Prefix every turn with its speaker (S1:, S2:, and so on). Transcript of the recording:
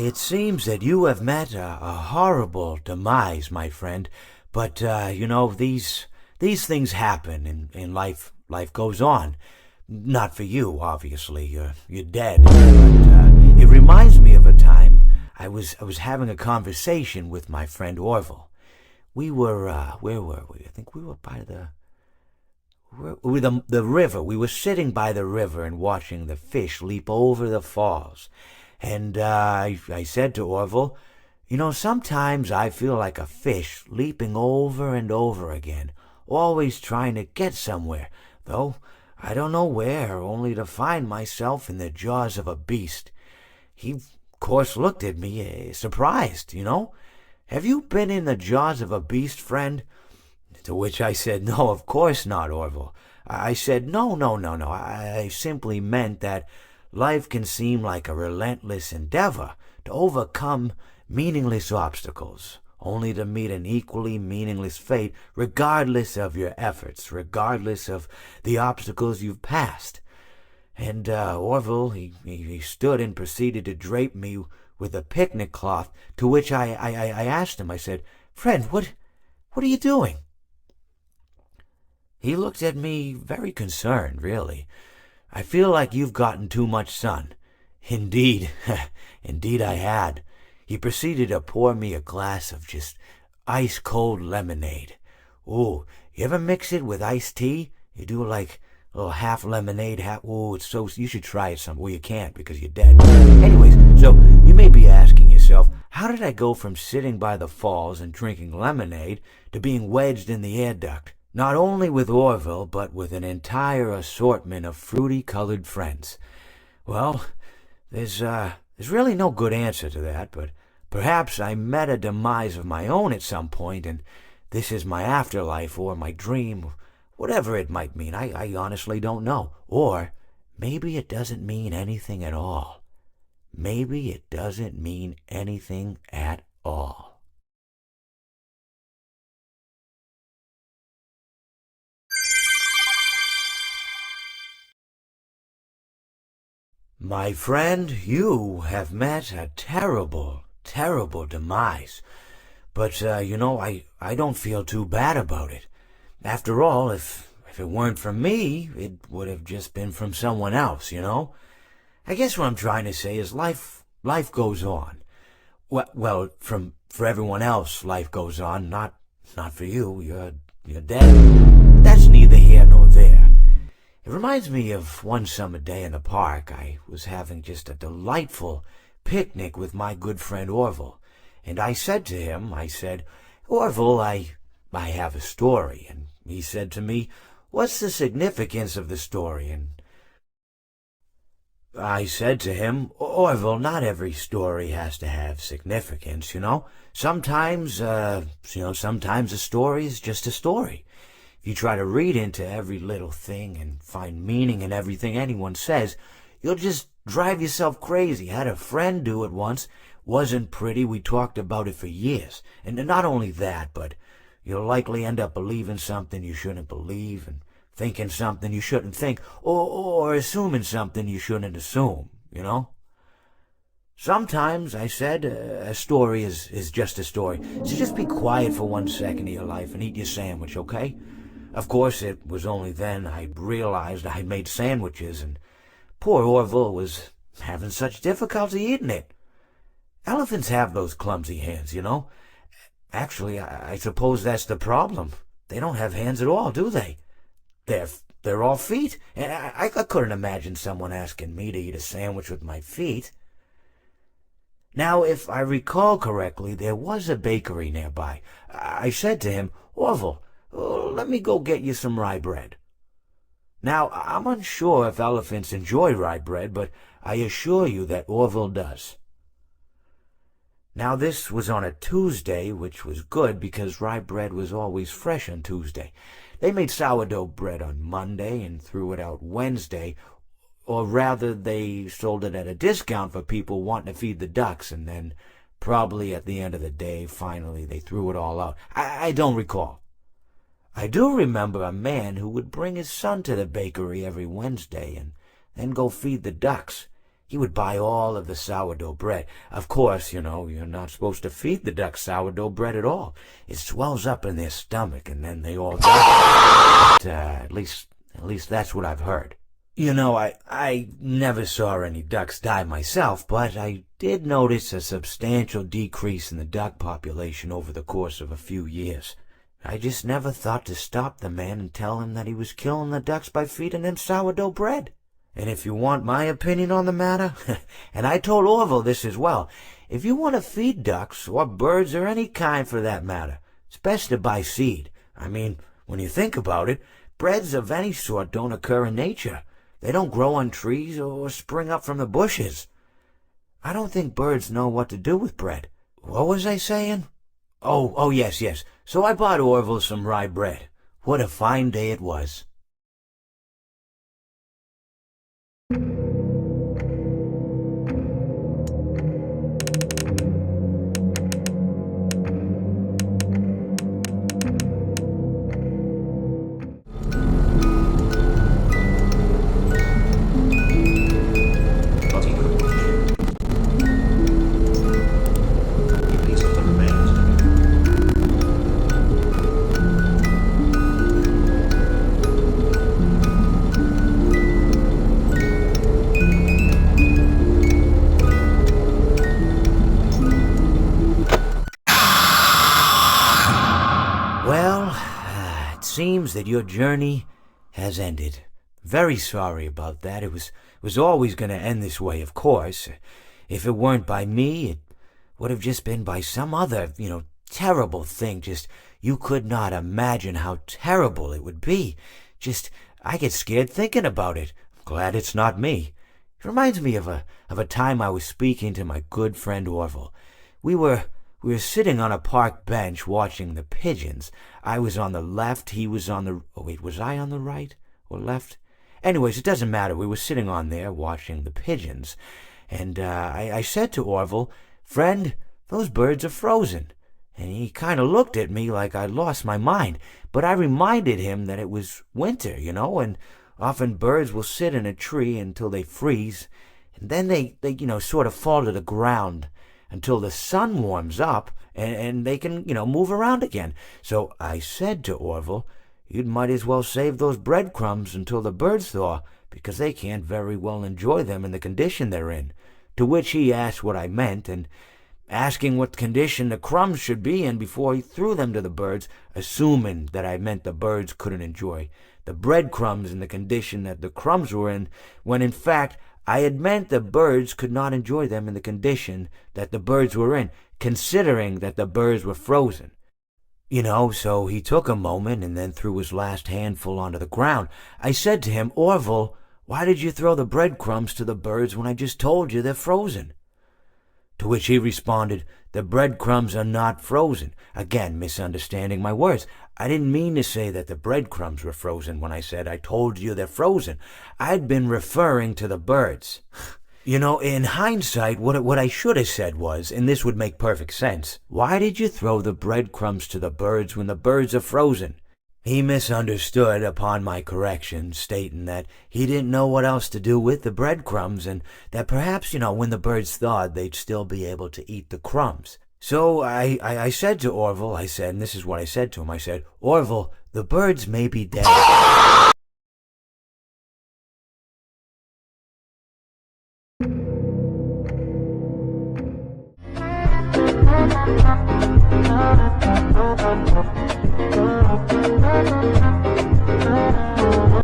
S1: It seems that you have met a horrible demise, my friend. But these things happen in life. Life goes on. Not for you, obviously. You're dead. But it reminds me of a time I was having a conversation with my friend Orville. We were where were we? I think we were by the river. We were sitting by the river and watching the fish leap over the falls. And I said to Orville, sometimes I feel like a fish leaping over and over again, always trying to get somewhere, though I don't know where, only to find myself in the jaws of a beast. He, of course, looked at me, surprised. Have you been in the jaws of a beast, friend? To which I said, no, of course not, Orville. I said, no. I simply meant that life can seem like a relentless endeavor to overcome meaningless obstacles, only to meet an equally meaningless fate regardless of your efforts, regardless of the obstacles you've passed. And Orville, he stood and proceeded to drape me with a picnic cloth, to which I asked him, I said, friend, what are you doing? He looked at me very concerned, really. I feel like you've gotten too much sun. Indeed, indeed I had. He proceeded to pour me a glass of just ice-cold lemonade. Ooh, you ever mix it with iced tea? You do like a little half lemonade, half... Ooh, you should try it some. Well, you can't because you're dead. Anyways, so you may be asking yourself, how did I go from sitting by the falls and drinking lemonade to being wedged in the air duct? Not only with Orville, but with an entire assortment of fruity-colored friends. Well, there's really no good answer to that, but perhaps I met a demise of my own at some point, and this is my afterlife or my dream, whatever it might mean. I honestly don't know. Or maybe it doesn't mean anything at all. Maybe it doesn't mean anything at all. My friend, you have met a terrible, terrible demise. But, I don't feel too bad about it. After all, if it weren't from me, it would have just been from someone else. I guess what I'm trying to say is life goes on. Well, for everyone else, life goes on, not for you. You're dead. But that's neither here nor there. It reminds me of one summer day in the park. I was having just a delightful picnic with my good friend Orville. And I said to him, Orville, I have a story. And he said to me, what's the significance of the story? And I said to him, Orville, not every story has to have significance. Sometimes, sometimes a story is just a story. If you try to read into every little thing and find meaning in everything anyone says, you'll just drive yourself crazy. I had a friend do it once. Wasn't pretty. We talked about it for years. And not only that, but you'll likely end up believing something you shouldn't believe and thinking something you shouldn't think, or assuming something you shouldn't assume. Sometimes, I said, a story is just a story. So just be quiet for 1 second of your life and eat your sandwich, okay? Of course, it was only then I realized I made sandwiches, and poor Orville was having such difficulty eating it. Elephants have those clumsy hands. Actually, I suppose that's the problem. They don't have hands at all, do they? They're all feet. And I couldn't imagine someone asking me to eat a sandwich with my feet. Now, if I recall correctly, there was a bakery nearby. I said to him, Orville, let me go get you some rye bread. Now, I'm unsure if elephants enjoy rye bread, but I assure you that Orville does. Now, this was on a Tuesday, which was good because rye bread was always fresh on Tuesday. They made sourdough bread on Monday and threw it out Wednesday, or rather they sold it at a discount for people wanting to feed the ducks, and then probably at the end of the day, finally, they threw it all out. I don't recall. I do remember a man who would bring his son to the bakery every Wednesday and then go feed the ducks. He would buy all of the sourdough bread. Of course, you're not supposed to feed the ducks sourdough bread at all. It swells up in their stomach, and then they all die. But, at least that's what I've heard. I never saw any ducks die myself, but I did notice a substantial decrease in the duck population over the course of a few years. I just never thought to stop the man and tell him that he was killing the ducks by feeding them sourdough bread. And if you want my opinion on the matter, and I told Orville this as well, if you want to feed ducks, or birds, or any kind for that matter, it's best to buy seed. I mean, when you think about it, breads of any sort don't occur in nature. They don't grow on trees or spring up from the bushes. I don't think birds know what to do with bread. What was I saying? Oh, yes. So I bought Orville some rye bread. What a fine day it was. Well, it seems that your journey has ended. Very sorry about that. It was always going to end this way, of course. If it weren't by me, it would have just been by some other, terrible thing. Just, you could not imagine how terrible it would be. Just, I get scared thinking about it. I'm glad it's not me. It reminds me of a time I was speaking to my good friend Orville. We were sitting on a park bench watching the pigeons. I was on the left, he was on the... Oh, wait, was I on the right or left? Anyways, it doesn't matter. We were sitting on there watching the pigeons. And I said to Orville, "Friend, those birds are frozen." And he kind of looked at me like I'd lost my mind. But I reminded him that it was winter, and often birds will sit in a tree until they freeze. And then they sort of fall to the ground until the sun warms up and they can, move around again. So I said to Orville, "You might as well save those breadcrumbs until the birds thaw, because they can't very well enjoy them in the condition they're in." To which he asked what I meant, and asking what condition the crumbs should be in before he threw them to the birds, assuming that I meant the birds couldn't enjoy the breadcrumbs in the condition that the crumbs were in, when in fact I had meant the birds could not enjoy them in the condition that the birds were in, considering that the birds were frozen. So he took a moment and then threw his last handful onto the ground. I said to him, "Orville, why did you throw the breadcrumbs to the birds when I just told you they're frozen?" To which he responded, "The breadcrumbs are not frozen." Again, misunderstanding my words. I didn't mean to say that the breadcrumbs were frozen when I said I told you they're frozen. I'd been referring to the birds. In hindsight, what I should have said was, and this would make perfect sense, "Why did you throw the breadcrumbs to the birds when the birds are frozen?" He misunderstood upon my correction, stating that he didn't know what else to do with the breadcrumbs, and that perhaps, when the birds thawed, they'd still be able to eat the crumbs. So I said to Orville, and this is what I said to him, I said, "Orville, the birds may be dead."